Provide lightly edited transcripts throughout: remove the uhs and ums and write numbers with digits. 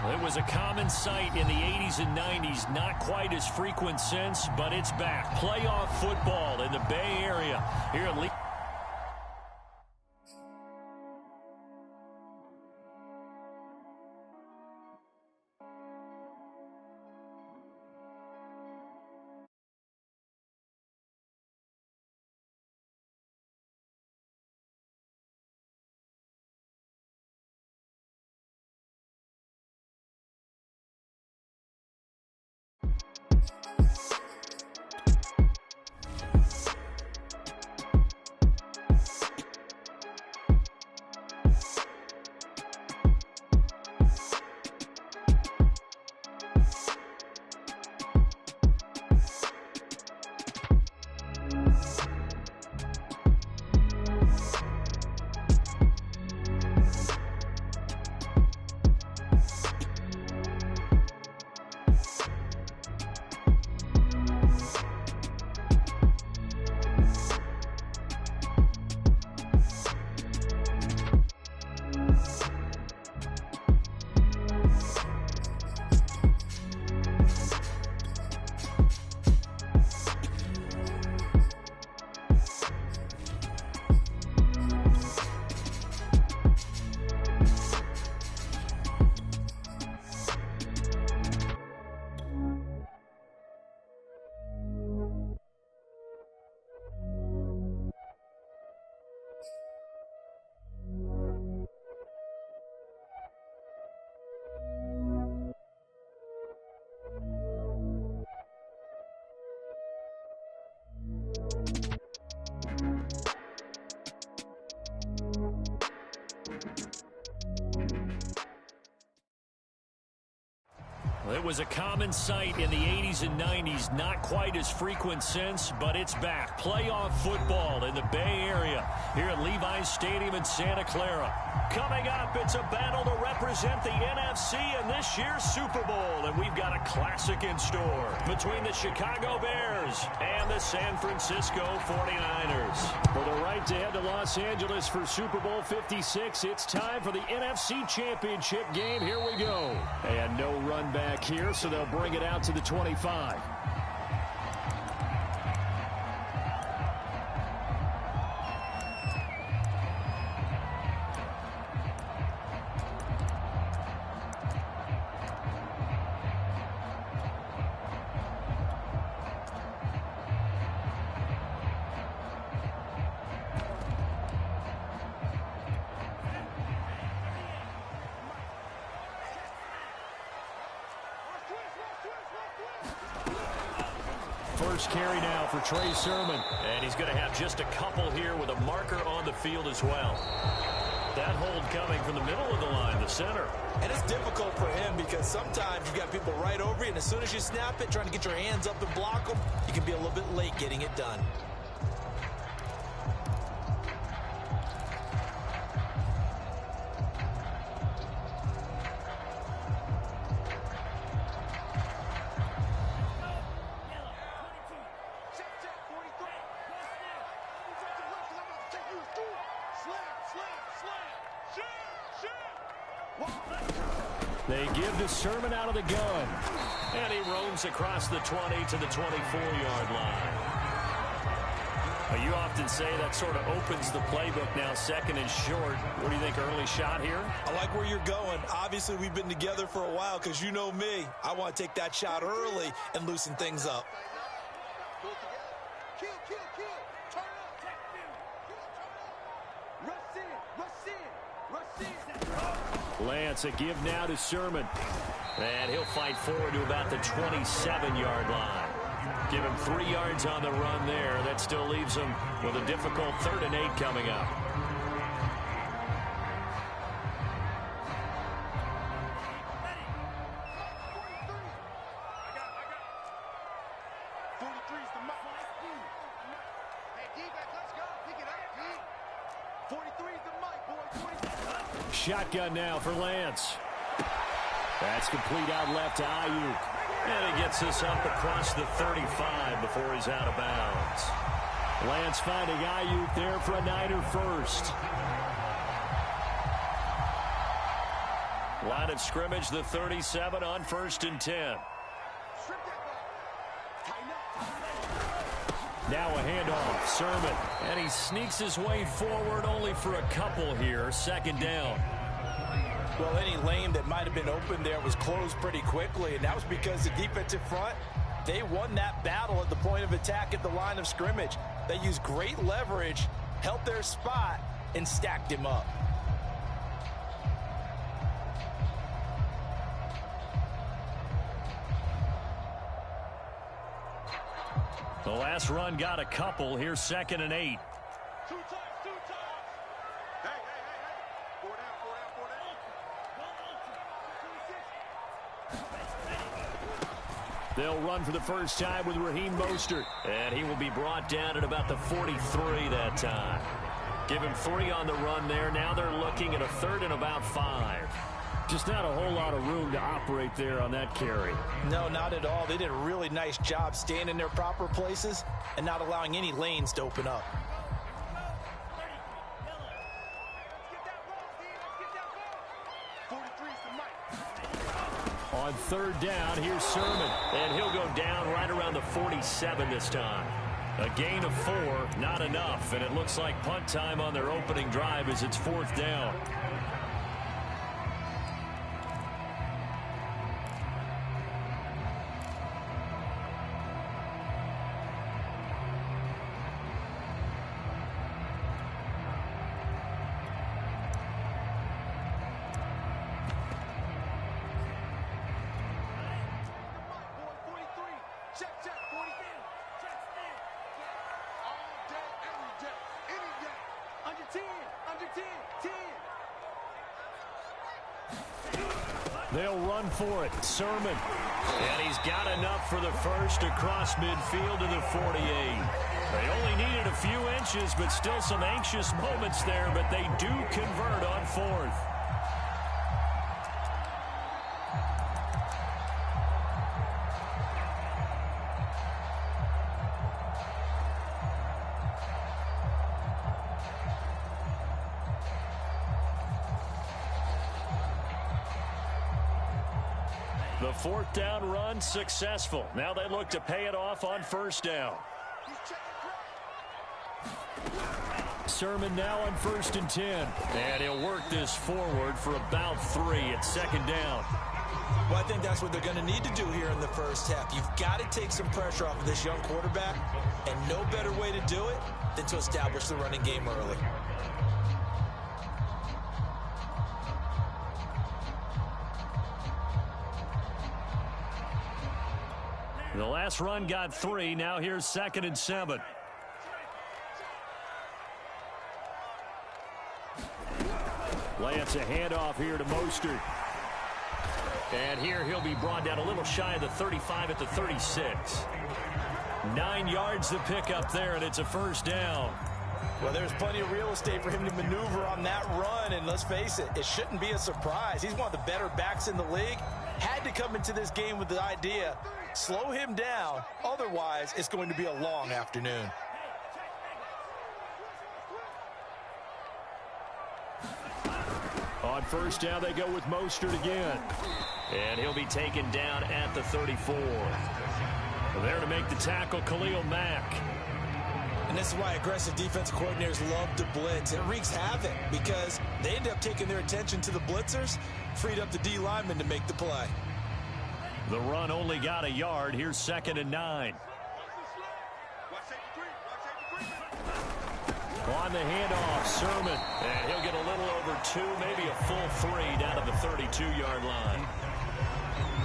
It was a common sight in the 80s and 90s, not quite as frequent since, but it's back. Playoff football in the Bay Area here at Leeds. It was a common sight in the 80s and 90s, not quite as frequent since, but it's back. Playoff football in the Bay Area here at Levi's Stadium in Santa Clara. Coming up, it's a battle to represent the NFC in this year's Super Bowl, and we've got a classic in store between the Chicago Bears and the San Francisco 49ers. For the right to head to Los Angeles for Super Bowl 56, it's time for the NFC Championship game. Here we go. And no run back here, so they'll bring it out to the 25. First carry now for Trey Sermon. And he's going to have just a couple here with a marker on the field as well. That hold coming from the middle of the line, the center. And it's difficult for him because sometimes you've got people right over you, and as soon as you snap it, trying to get your hands up and block them, you can be a little bit late getting it done. They give the Sermon out of the gun. And he roams across the 20 to the 24-yard line. You often say that sort of opens the playbook now, second and short. What do you think, early shot here? I like where you're going. Obviously, we've been together for a while because you know me. I want to take that shot early and loosen things up. Lance, a give now to Sermon. And he'll fight forward to about the 27-yard line. Give him 3 yards on the run there. That still leaves him with a difficult 3rd and 8 coming up. Shotgun now for Lance. That's complete out left to Ayuk. And he gets us up across the 35 before he's out of bounds. Lance finding Ayuk there for a Niner first. Line of scrimmage, the 37 on 1st and 10. Now a handoff, Sermon, and he sneaks his way forward only for a couple here, 2nd down. Well, any lane that might have been open there was closed pretty quickly, and that was because the defensive front, they won that battle at the point of attack at the line of scrimmage. They used great leverage, held their spot, and stacked him up. The last run got a couple. Here's 2nd and 8. Two times. Hey. 4 down. They'll run for the first time with Raheem Mostert. And he will be brought down at about the 43 that time. Give him 3 on the run there. Now they're looking at a 3rd and about 5. Just not a whole lot of room to operate there on that carry. No, not at all. They did a really nice job staying in their proper places and not allowing any lanes to open up. On 3rd down, here's Sermon. And he'll go down right around the 47 this time. A gain of 4, not enough. And it looks like punt time on their opening drive as it's 4th down. They'll run for it. Sermon. And he's got enough for the first across midfield to the 48. They only needed a few inches, but still some anxious moments there, but they do convert on 4th. The 4th down run successful. Now they look to pay it off on 1st down. Sermon now on 1st and 10. And he'll work this forward for about 3 at 2nd down. Well, I think that's what they're going to need to do here in the first half. You've got to take some pressure off of this young quarterback, and no better way to do it than to establish the running game early. The last run got 3. Now here's 2nd and 7. Lance a handoff here to Mostert. And here he'll be brought down a little shy of the 35 at the 36. 9 yards to pick up there, and it's a 1st down. Well, there's plenty of real estate for him to maneuver on that run, and let's face it, it shouldn't be a surprise. He's one of the better backs in the league. Had to come into this game with the idea, slow him down, otherwise it's going to be a long afternoon. On 1st down, they go with Mostert again. And he'll be taken down at the 34. There to make the tackle, Khalil Mack. And this is why aggressive defensive coordinators love to blitz. It wreaks havoc because they end up taking their attention to the blitzers, freed up the D lineman to make the play. The run only got a yard. Here's 2nd and 9. On the handoff, Sermon. And he'll get a little over 2, maybe a full 3 down to the 32-yard line.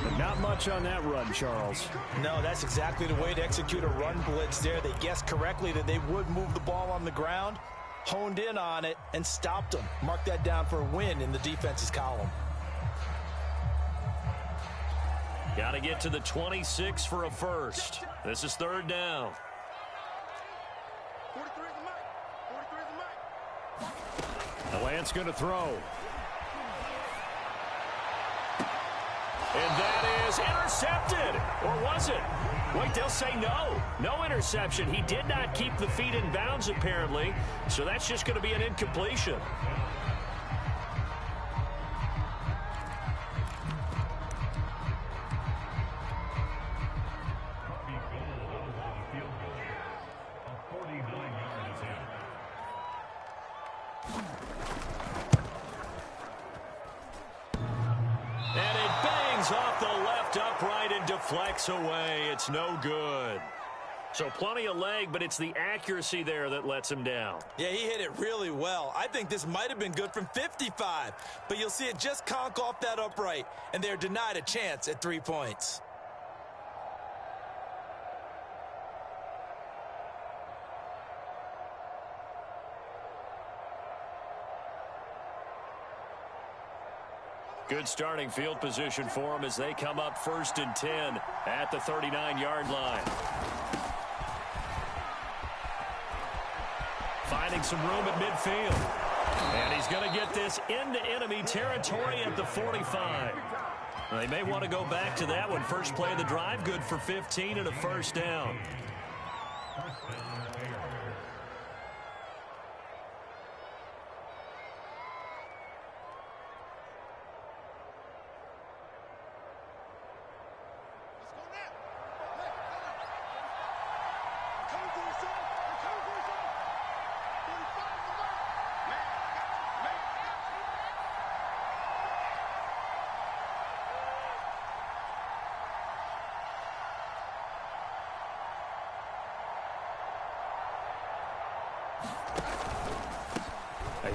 But not much on that run, Charles. No, that's exactly the way to execute a run blitz there. They guessed correctly that they would move the ball on the ground, honed in on it, and stopped them. Mark that down for a win in the defense's column. Got to get to the 26 for a first. This is 3rd down. The Lance going to throw. And that is intercepted. Or was it? Wait, they'll say no. No interception. He did not keep the feet in bounds, apparently. So that's just going to be an incompletion. Lands off the left upright and deflects away. It's no good. So plenty of leg, but it's the accuracy there that lets him down. Yeah, he hit it really well. I think this might have been good from 55, but you'll see it just conk off that upright, and they're denied a chance at 3 points. Good starting field position for them as they come up 1st and 10 at the 39-yard line. Finding some room at midfield. And he's going to get this into enemy territory at the 45. They may want to go back to that one. First play of the drive, good for 15 and a first down.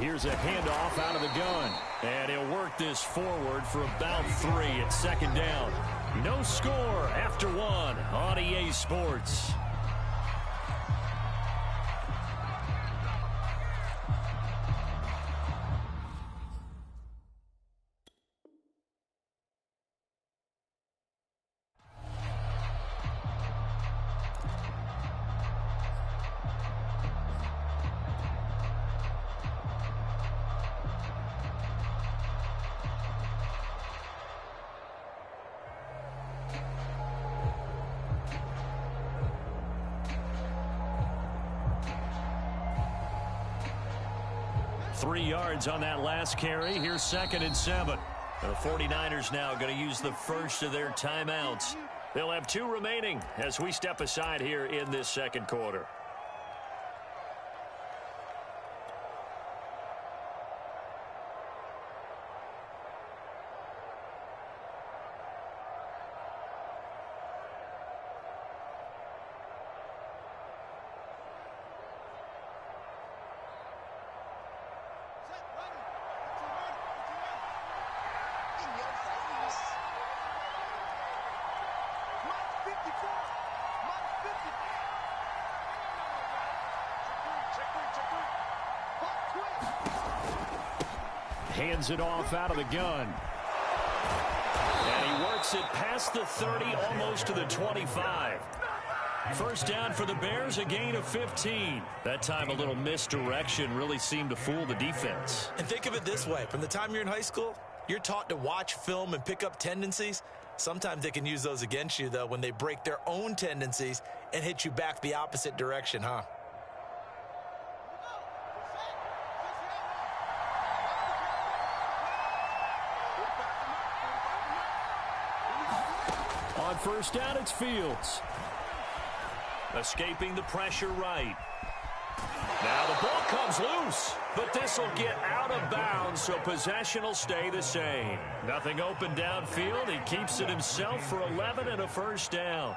Here's a handoff out of the gun. And he'll work this forward for about 3 at 2nd down. No score after 1 on EA Sports. Three yards on that last carry. Here's 2nd and 7. The 49ers now going to use the first of their timeouts. They'll have 2 remaining as we step aside here in this 2nd quarter. Hands it off out of the gun. And he works it past the 30, almost to the 25. First down for the Bears, a gain of 15. That time a little misdirection really seemed to fool the defense. And think of it this way. From the time you're in high school, you're taught to watch film and pick up tendencies. Sometimes they can use those against you, though, when they break their own tendencies and hit you back the opposite direction, huh? On first down, it's Fields. Escaping the pressure right. Now the ball comes loose, but this will get out of bounds, so possession will stay the same. Nothing open downfield. He keeps it himself for 11 and a first down.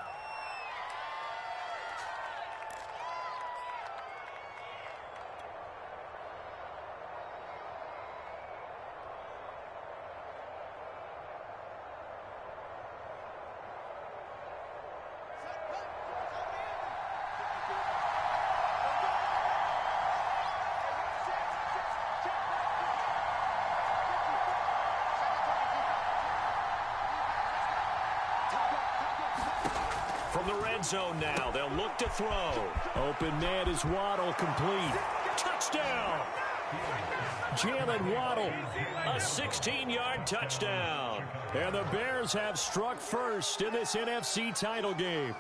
From the red zone now, they'll look to throw. Open man is Waddle, complete. Touchdown! Jalen Waddle, a 16-yard touchdown. And the Bears have struck first in this NFC title game.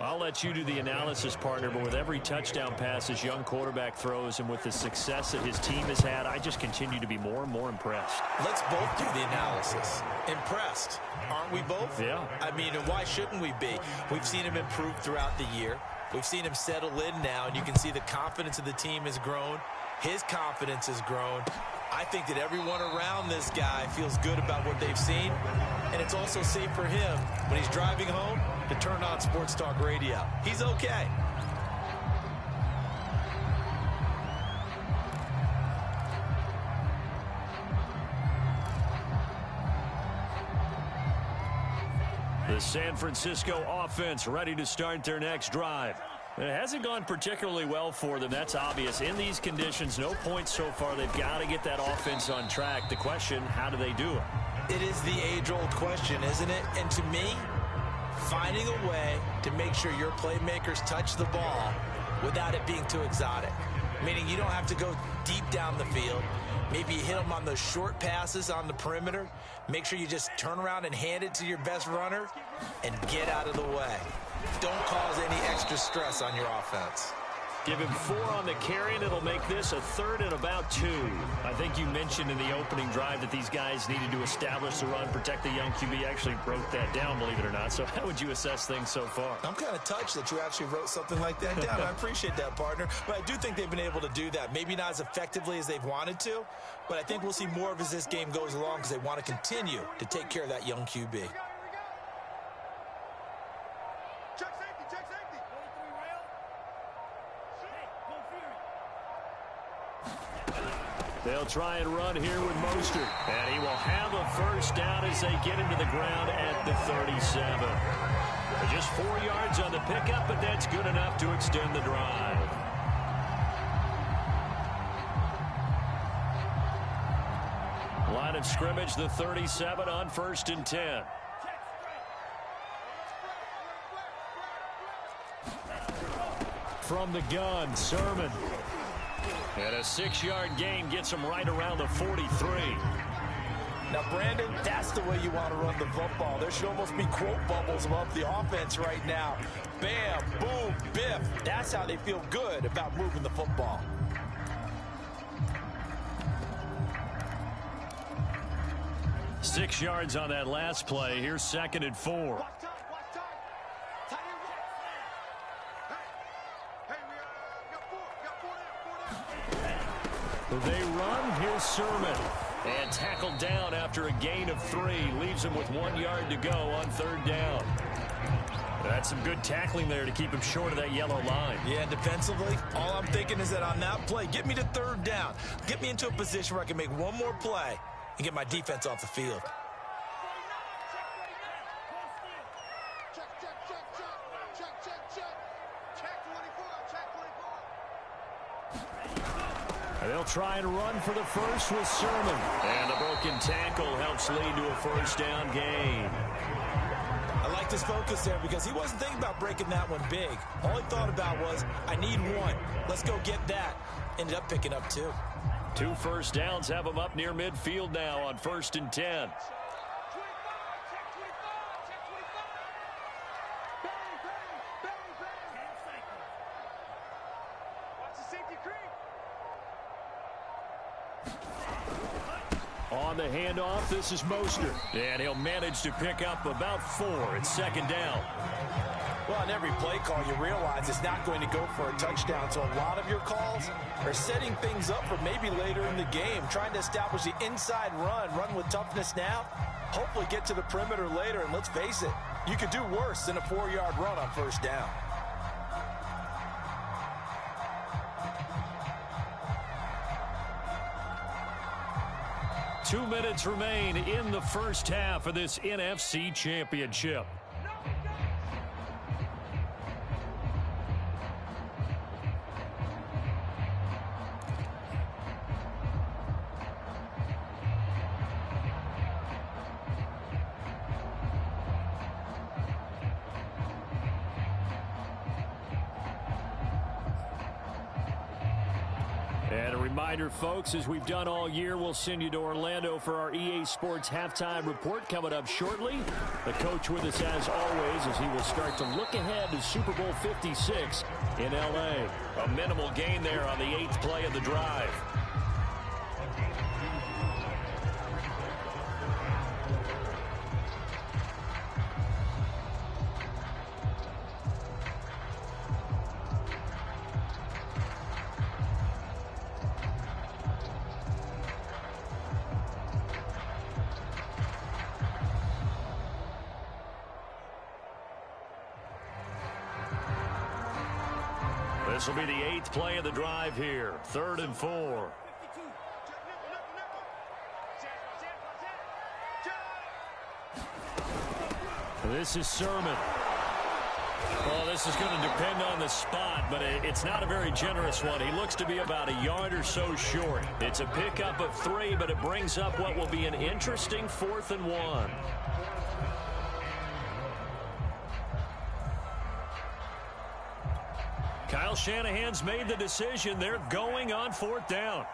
I'll let you do the analysis, partner, but with every touchdown pass his young quarterback throws and with the success that his team has had, I just continue to be more and more impressed. Let's both do the analysis. Impressed. Aren't we both? Yeah. I mean, and why shouldn't we be? We've seen him improve throughout the year. We've seen him settle in now, and you can see the confidence of the team has grown. His confidence has grown. I think that everyone around this guy feels good about what they've seen, and it's also safe for him when he's driving home to turn on Sports Talk Radio. He's okay. The San Francisco offense ready to start their next drive. It hasn't gone particularly well for them. That's obvious. In these conditions, no points so far. They've got to get that offense on track. The question, how do they do it? It is the age-old question, isn't it? And to me, finding a way to make sure your playmakers touch the ball without it being too exotic. Meaning you don't have to go deep down the field. Maybe you hit them on those short passes on the perimeter. Make sure you just turn around and hand it to your best runner and get out of the way. Don't cause any extra stress on your offense. Give him 4 on the carry, and it'll make this a 3rd and about 2. I think you mentioned in the opening drive that these guys needed to establish the run, protect the young QB. Actually broke that down, believe it or not. So how would you assess things so far? I'm kind of touched that you actually wrote something like that down. I appreciate that, partner. But I do think they've been able to do that. Maybe not as effectively as they've wanted to, but I think we'll see more of as this game goes along because they want to continue to take care of that young QB. They'll try and run here with Mostert. And he will have a first down as they get into the ground at the 37. Just 4 yards on the pickup, but that's good enough to extend the drive. Line of scrimmage, the 37 on 1st and 10. From the gun, Sermon. And a 6-yard gain gets him right around the 43. Now, Brandon, that's the way you want to run the football. There should almost be quote bubbles above the offense right now. Bam, boom, biff. That's how they feel good about moving the football. Six yards on that last play. Here's 2nd and 4. They run. Here's Sermon. And tackled down after a gain of 3. Leaves him with 1 yard to go on 3rd down. That's some good tackling there to keep him short of that yellow line. Yeah, defensively, all I'm thinking is that on that play, get me to 3rd down. Get me into a position where I can make one more play and get my defense off the field. They'll try and run for the first with Sermon. And a broken tackle helps lead to a first down gain. I like this focus there because he wasn't thinking about breaking that one big. All he thought about was, I need 1. Let's go get that. Ended up picking up 2. 2 first downs have him up near midfield now on 1st and 10. On the handoff, this is Mostert. And he'll manage to pick up about 4. It's 2nd down. Well, on every play call, you realize it's not going to go for a touchdown. So a lot of your calls are setting things up for maybe later in the game, trying to establish the inside run with toughness now, hopefully get to the perimeter later. And let's face it, you could do worse than a 4-yard run on 1st down. Two minutes remain in the first half of this NFC Championship. And a reminder, folks, as we've done all year, we'll send you to Orlando for our EA Sports halftime report coming up shortly. The coach with us as always as he will start to look ahead to Super Bowl 56 in L.A. A minimal gain there on the 8th play of the drive. This will be the 8th play of the drive here. 3rd and 4. This is Sermon. Well, this is going to depend on the spot, but it's not a very generous one. He looks to be about a yard or so short. It's a pickup of 3, but it brings up what will be an interesting 4th and 1. Kyle Shanahan's made the decision. They're going on 4th down.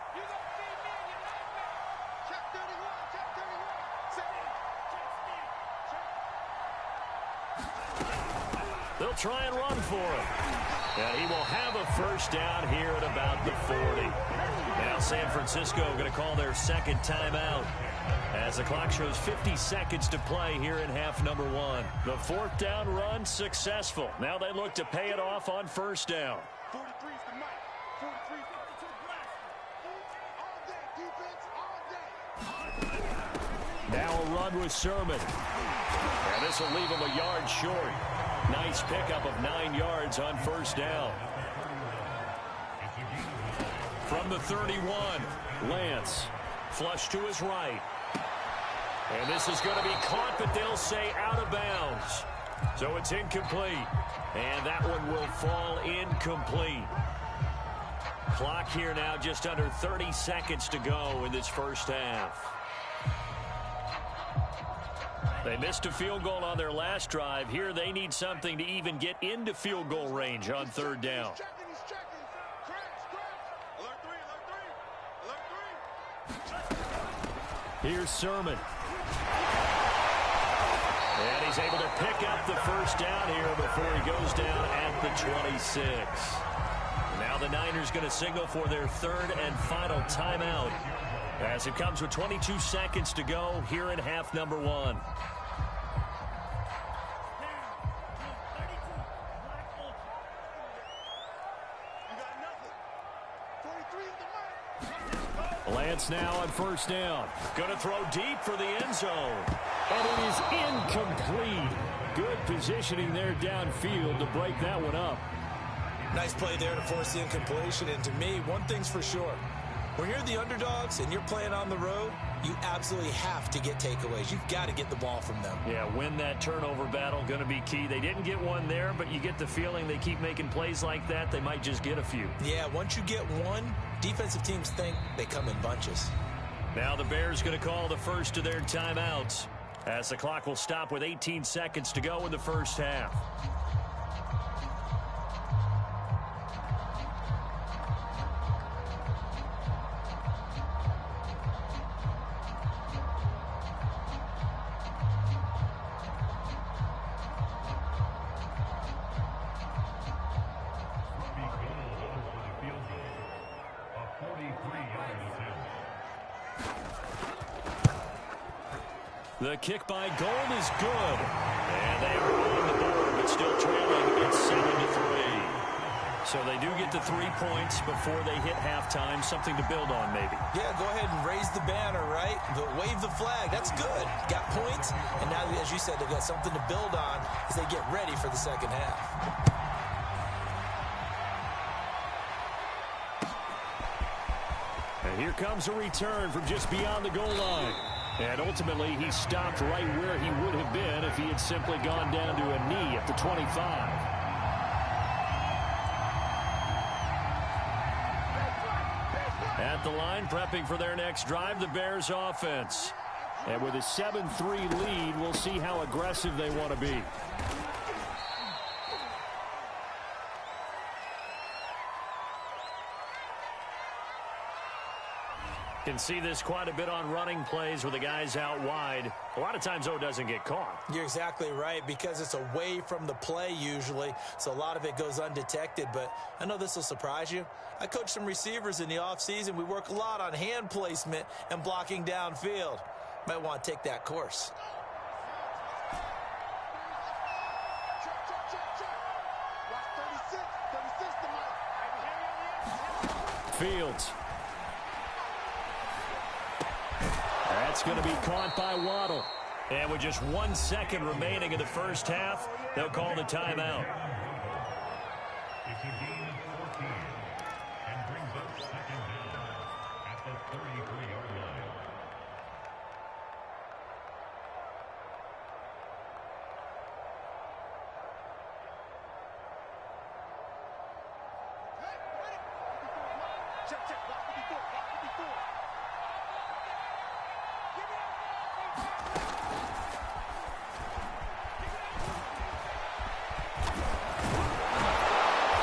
They'll try and run for him. And he will have a 1st down here at about the 40. Now San Francisco going to call their 2nd timeout as the clock shows 50 seconds to play here in half number 1. The 4th down run successful. Now they look to pay it off on 1st down. 43 is the mic. 43 is all day, defense, all day. Now a run with Sermon. And this will leave him a yard short. Nice pickup of 9 yards on 1st down. From the 31, Lance. Flush to his right. And this is going to be caught, but they'll say out of bounds. So it's incomplete. And that one will fall incomplete. Clock here now just under 30 seconds to go in this 1st half. They missed a field goal on their last drive. Here they need something to even get into field goal range on 3rd down. He's checking. Alert 3. Here's Sermon. And he's able to pick up the 1st down here before he goes down at the 26. Now the Niners going to signal for their 3rd and final timeout as it comes with 22 seconds to go here in half number 1. Lance now on 1st down. Going to throw deep for the end zone. And it is incomplete. Good positioning there downfield to break that one up. Nice play there to force the incompletion. And to me, one thing's for sure. When you're the underdogs and you're playing on the road, you absolutely have to get takeaways. You've got to get the ball from them. Yeah, win that turnover battle, going to be key. They didn't get one there, but you get the feeling they keep making plays like that, they might just get a few. Yeah, once you get one, defensive teams think they come in bunches. Now the Bears going to call the first of their timeouts as the clock will stop with 18 seconds to go in the 1st half. The kick by Gold is good. And they are on the board, but still trailing. It's 7-3. So they do get the 3 points before they hit halftime. Something to build on, maybe. Yeah, go ahead and raise the banner, right? But wave the flag. That's good. Got points. And now, as you said, they've got something to build on as they get ready for the 2nd half. And here comes a return from just beyond the goal line. And ultimately, he stopped right where he would have been if he had simply gone down to a knee at the 25. At the line, prepping for their next drive, the Bears offense. And with a 7-3 lead, we'll see how aggressive they want to be. Can see this quite a bit on running plays with the guys out wide. A lot of times, though, it doesn't get caught. You're exactly right, because it's away from the play usually, so a lot of it goes undetected. But I know this will surprise you. I coach some receivers in the offseason. We work a lot on hand placement and blocking downfield. Might want to take that course. Fields. That's going to be caught by Waddle. And with just 1 second remaining in the 1st half, they'll call the timeout. Check, check, block 54, block 54. Give it up.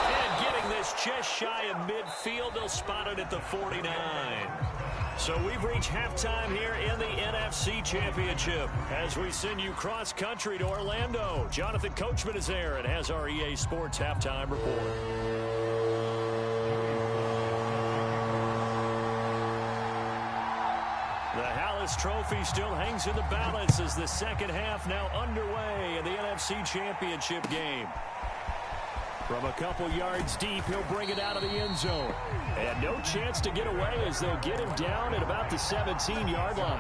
And getting this just shy of midfield, they'll spot it at the 49. So we've reached halftime here in the NFC Championship as we send you cross-country to Orlando. Jonathan Coachman is there and has our EA Sports halftime report. The Hallis Trophy still hangs in the balance as the second half now underway in the NFC Championship game. From a couple yards deep, he'll bring it out of the end zone. And no chance to get away as they'll get him down at about the 17-yard line.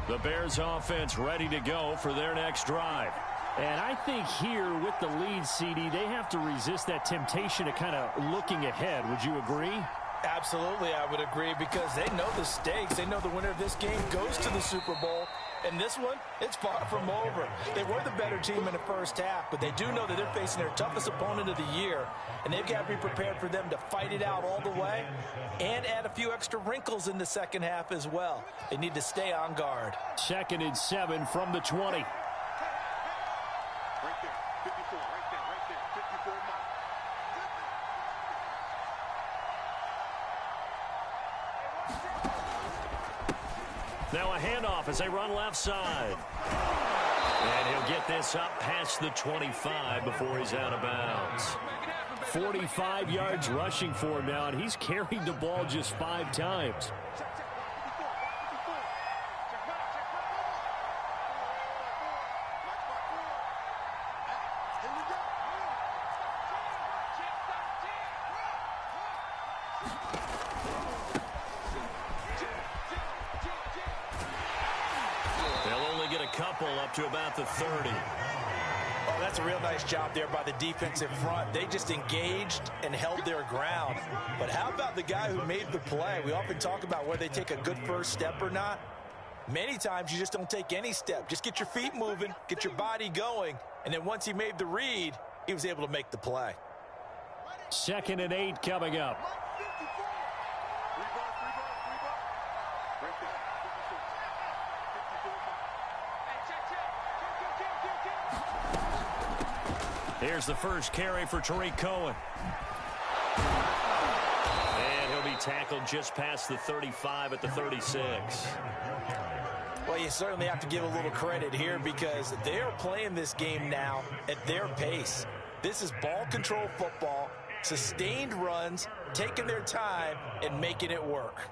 The Bears offense ready to go for their next drive. And I think here with the lead, CD, they have to resist that temptation to kind of looking ahead. Would you agree? Absolutely, I would agree, because they know the stakes. They know the winner of this game goes to the Super Bowl. And this one, it's far from over. They were the better team in the first half, but they do know that they're facing their toughest opponent of the year, and they've got to be prepared for them to fight it out all the way and add a few extra wrinkles in the second half as well. They need to stay on guard. 2nd and 7 from the 20. Right there, 54, right there, 54 mark. Now a handoff as they run left side. And he'll get this up past the 25 before he's out of bounds. 45 yards rushing for him now, and he's carried the ball just 5 times. Up to about the 30. Oh, that's a real nice job there by the defensive front. They just engaged and held their ground. But how about the guy who made the play? We often talk about whether they take a good first step or not. Many times you just don't take any step. Just get your feet moving, get your body going, and then once he made the read, he was able to make the play. 2nd and 8 coming up. Here's the first carry for Tariq Cohen. And he'll be tackled just past the 35 at the 36. Well, you certainly have to give a little credit here because they're playing this game now at their pace. This is ball control football, sustained runs, taking their time, and making it work.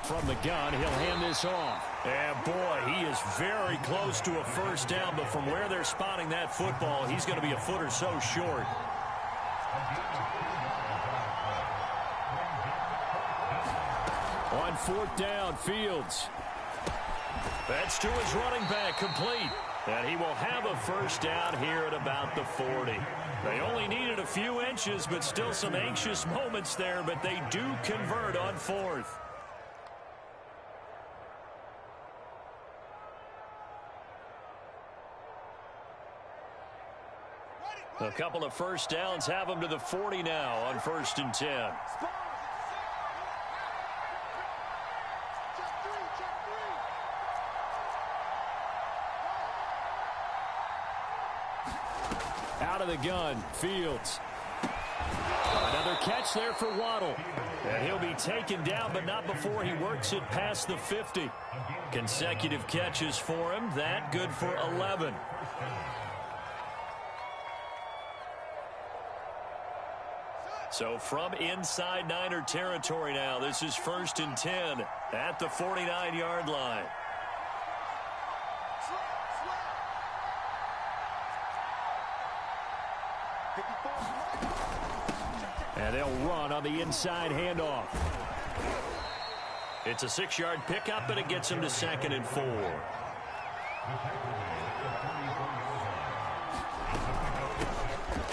From the gun, he'll hand this off. And boy, he is very close to a first down, but from where they're spotting that football, he's going to be a foot or so short. On 4th down, Fields. That's to his running back, complete. And he will have a first down here at about the 40. They only needed a few inches, but still some anxious moments there, but they do convert on 4th. A couple of first downs have them to the 40 now on 1st and 10. Out of the gun, Fields. Another catch there for Waddle. And he'll be taken down, but not before he works it past the 50. Consecutive catches for him. That good for 11. So from inside Niner territory now, this is 1st and 10 at the 49-yard line. And they'll run on the inside handoff. It's a 6-yard pickup, and it gets him to 2nd and 4.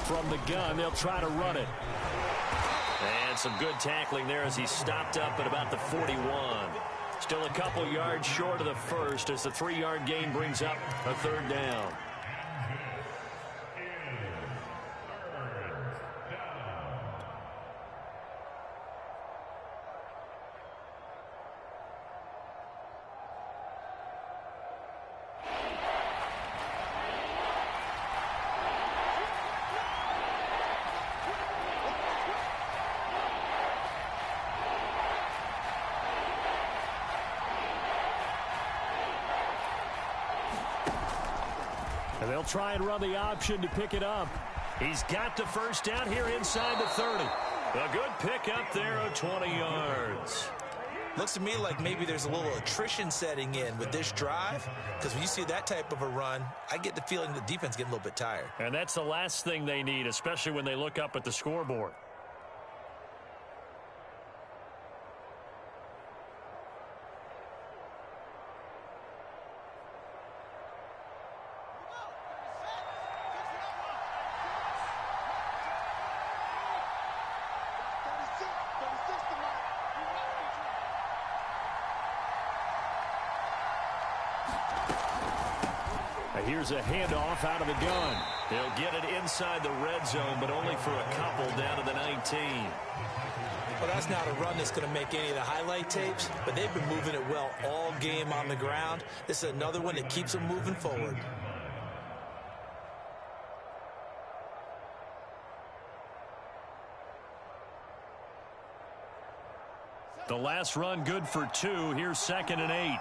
From the gun, they'll try to run it. And some good tackling there as he stopped up at about the 41. Still a couple yards short of the first as the 3-yard gain brings up a 3rd down. And they'll try and run the option to pick it up. He's got the first down here inside the 30. A good pickup there of 20 yards. Looks to me like maybe there's a little attrition setting in with this drive, because when you see that type of a run, I get the feeling the defense getting a little bit tired. And that's the last thing they need, especially when they look up at the scoreboard. Here's a handoff out of the gun. They'll get it inside the red zone, but only for a couple down to the 19. Well, that's not a run that's going to make any of the highlight tapes, but they've been moving it well all game on the ground. This is another one that keeps them moving forward. The last run good for 2. Here's 2nd and 8.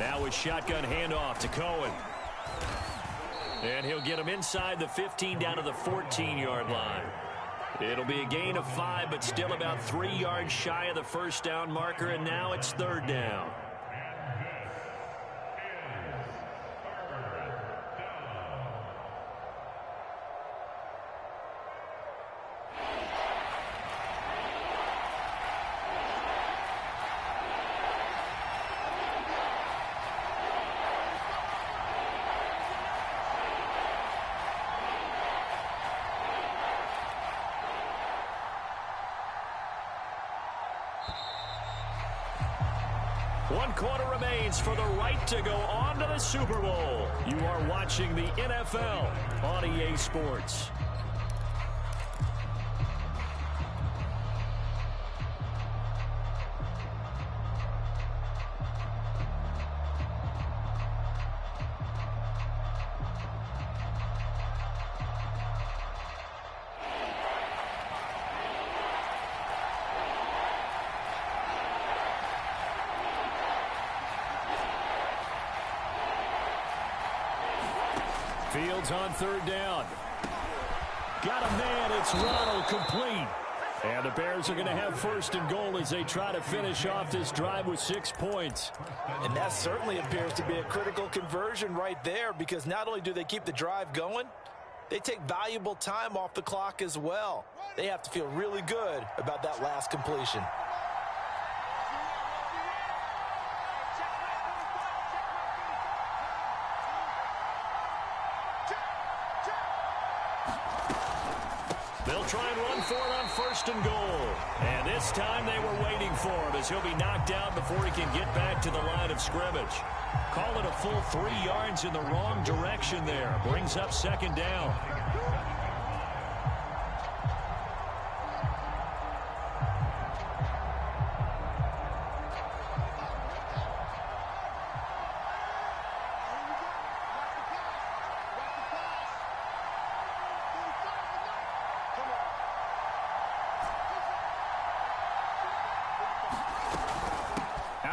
Now with shotgun handoff to Cohen. And he'll get him inside the 15 down to the 14-yard line. It'll be a gain of 5, but still about 3 yards shy of the first down marker, and now it's 3rd down. One quarter remains for the right to go on to the Super Bowl. You are watching the NFL on EA Sports. Fields on 3rd down. Got a man. It's Ronald complete. And the Bears are going to have 1st and goal as they try to finish off this drive with 6 points. And that certainly appears to be a critical conversion right there, because not only do they keep the drive going, they take valuable time off the clock as well. They have to feel really good about that last completion. They'll try and run for it on 1st and goal. And this time they were waiting for him as he'll be knocked out before he can get back to the line of scrimmage. Call it a full 3 yards in the wrong direction there. Brings up 2nd down.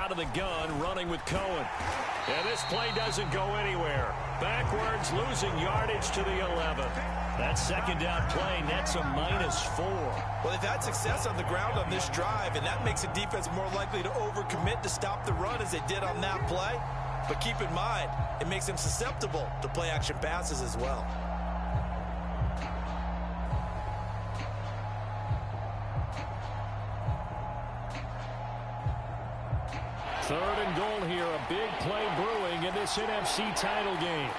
out of the gun, running with Cohen. And this play doesn't go anywhere. Backwards, losing yardage to the 11. That second down play nets a -4. Well, they've had success on the ground on this drive, and that makes a defense more likely to overcommit to stop the run as they did on that play. But keep in mind, it makes them susceptible to play-action passes as well. Third and goal here, a big play brewing in this NFC title game.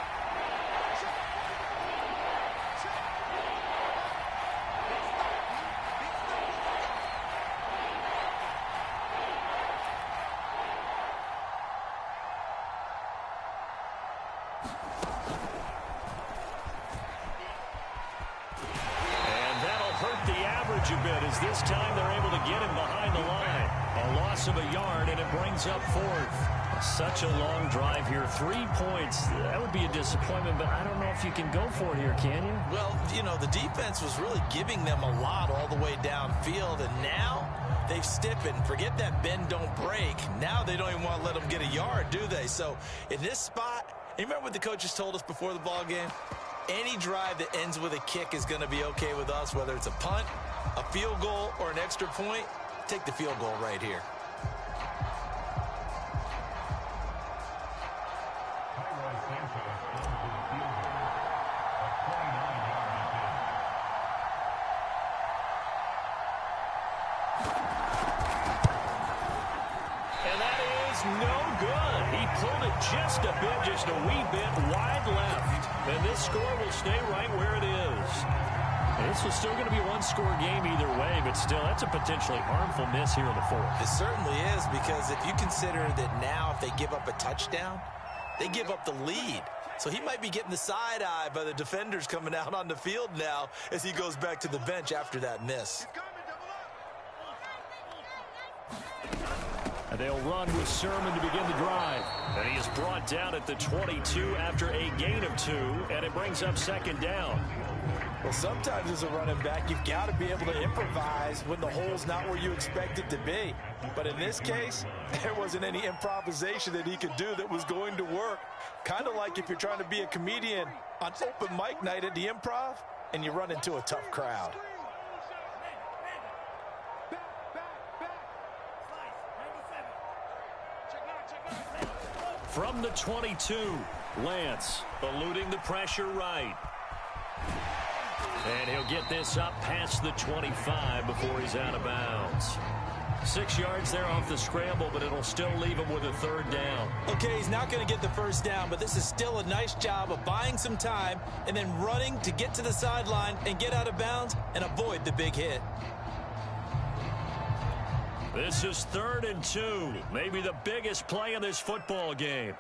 A bit as this time they're able to get him behind the line. A loss of a yard, and it brings up fourth. Such a long drive here. 3 points. That would be a disappointment, but I don't know if you can go for it here, can you? Well, you know, the defense was really giving them a lot all the way downfield, and now they've stiffened. Forget that bend, don't break. Now they don't even want to let them get a yard, do they? So in this spot, you remember what the coaches told us before the ball game? Any drive that ends with a kick is going to be okay with us, whether it's a punt, a field goal, or an extra point. Take the field goal right here. And that is no good. He pulled it just a bit, just a wee bit wide left. And this score will stay right where it is. This is still going to be a one-score game either way, but still, that's a potentially harmful miss here in the fourth. It certainly is, because if you consider that now if they give up a touchdown, they give up the lead. So he might be getting the side eye by the defenders coming out on the field now as he goes back to the bench after that miss. And they'll run with Sermon to begin the drive. And he is brought down at the 22 after a gain of 2, and it brings up second down. Well, sometimes as a running back, you've got to be able to improvise when the hole's not where you expect it to be. But in this case, there wasn't any improvisation that he could do that was going to work. Kind of like if you're trying to be a comedian on open mic night at the Improv and you run into a tough crowd. From the 22, Lance eluding the pressure right. And he'll get this up past the 25 before he's out of bounds. 6 yards there off the scramble, but it'll still leave him with a third down. Okay, he's not going to get the first down, but this is still a nice job of buying some time and then running to get to the sideline and get out of bounds and avoid the big hit. This is 3rd and 2, maybe the biggest play in this football game.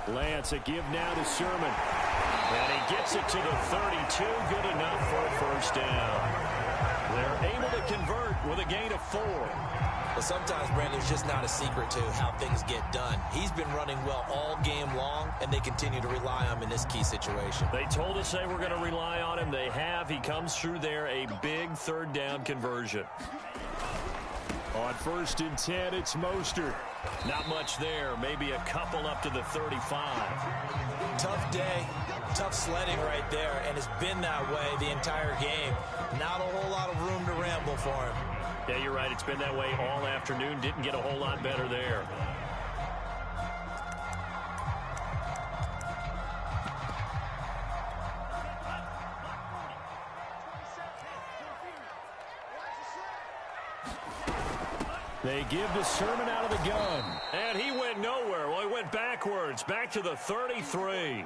Lance, a give now to Sermon. And he gets it to the 32. Good enough for a first down. They're able to convert with a gain of 4. Well, sometimes, Brandon, it's just not a secret to how things get done. He's been running well all game long, and they continue to rely on him in this key situation. They told us they were going to rely on him. They have. He comes through there, a big third down conversion. On 1st and 10, it's Mostert. Not much there. Maybe a couple up to the 35. Tough day, tough sledding right there, and it's been that way the entire game. Not a whole lot of room to ramble for him. Yeah, you're right. It's been that way all afternoon. Didn't get a whole lot better there. They give the Sermon out of the gun. And he went nowhere. Well, he went backwards, back to the 33.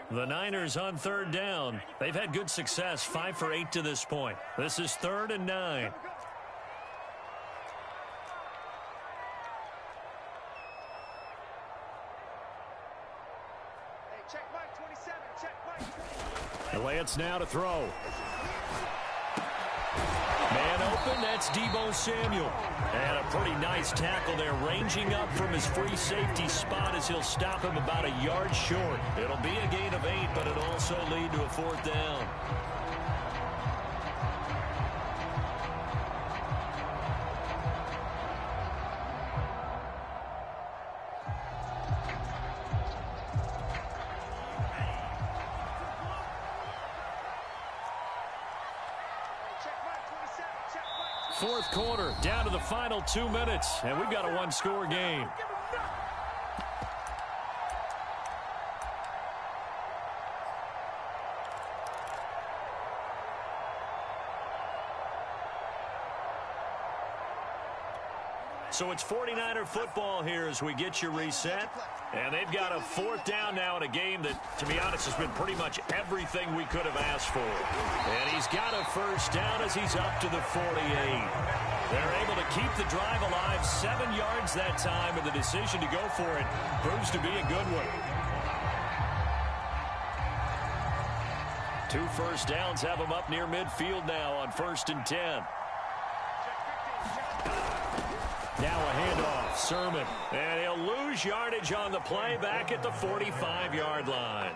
The Niners on 3rd down. They've had good success, 5 for 8 to this point. This is 3rd and 9. Lance now to throw. Man open, that's Deebo Samuel. And a pretty nice tackle there, ranging up from his free safety spot as he'll stop him about a yard short. It'll be a gain of 8, but it'll also lead to a 4th down. Fourth quarter, down to the final 2 minutes, and we've got a one-score game. So it's 49er football here as we get you reset. And they've got a 4th down now in a game that, to be honest, has been pretty much everything we could have asked for. And he's got a 1st down as he's up to the 48. They're able to keep the drive alive, 7 yards that time, and the decision to go for it proves to be a good one. 2 first downs have them up near midfield now on 1st and 10. Now a handoff, Sermon, and he'll lose yardage on the play back at the 45-yard line.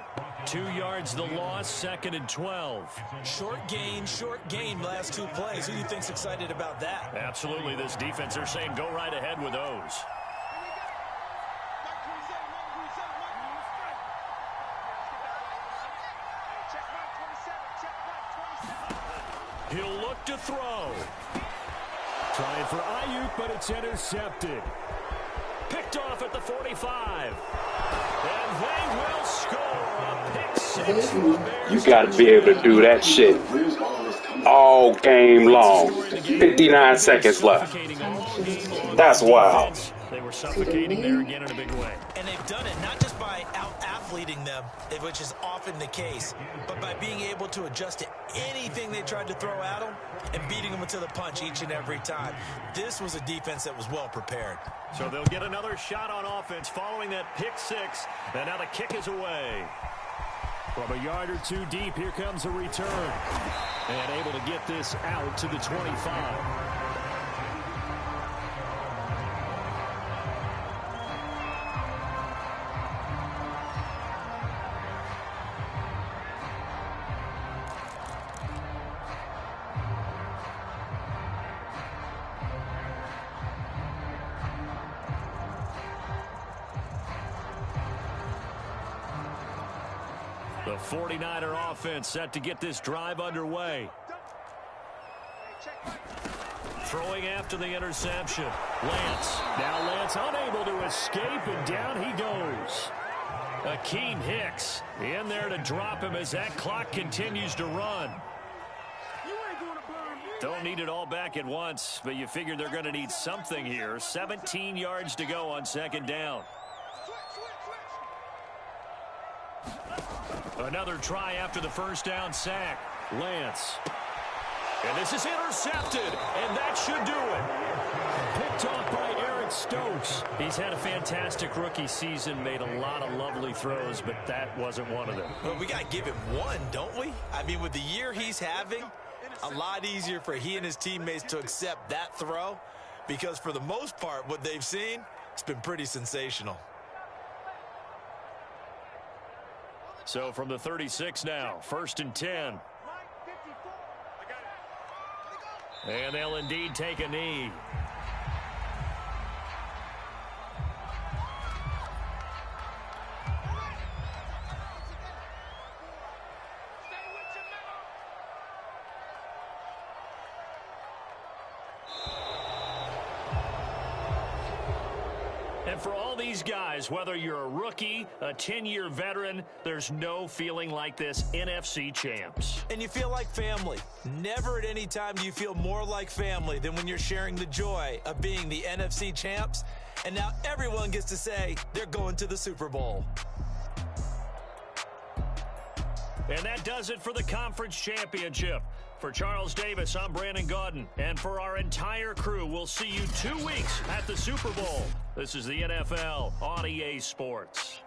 2 yards the loss, 2nd and 12. Short gain last 2 plays. Who do you think's excited about that? Absolutely, this defense, they're saying go right ahead with those. He'll look to throw. Trying for Ayuk, but it's intercepted. Picked off at the 45. And they will score a pick 6 for the Bears. You got to be able to do that shit all game long. 59 seconds left. That's wild. They were suffocating there again in a big way. And they've done it not just by out-athleting them, which is often the case, but by being able to adjust to anything they tried to throw at them and beating them to the punch each and every time. This was a defense that was well prepared. So they'll get another shot on offense following that pick 6, and now the kick is away. From a yard or 2 deep, here comes a return. And able to get this out to the 25. The 49er offense set to get this drive underway. Throwing after the interception. Lance. Now Lance unable to escape, and down he goes. Akeem Hicks in there to drop him as that clock continues to run. Don't need it all back at once, but you figure they're going to need something here. 17 yards to go on 2nd down. Another try after the 1st down sack. Lance. And this is intercepted, and that should do it. Picked off by Eric Stokes. He's had a fantastic rookie season, made a lot of lovely throws, but that wasn't one of them. Well, we got to give him one, don't we? I mean, with the year he's having, a lot easier for he and his teammates to accept that throw, because for the most part, what they've seen, it's been pretty sensational. So from the 36 now, 1st and 10. And they'll indeed take a knee. And for all these guys, whether you're a rookie, a 10-year veteran, there's no feeling like this NFC champs. And you feel like family. Never at any time do you feel more like family than when you're sharing the joy of being the NFC champs. And now everyone gets to say they're going to the Super Bowl. And that does it for the conference championship. For Charles Davis, I'm Brandon Gaudin. And for our entire crew, we'll see you 2 weeks at the Super Bowl. This is the NFL on EA Sports.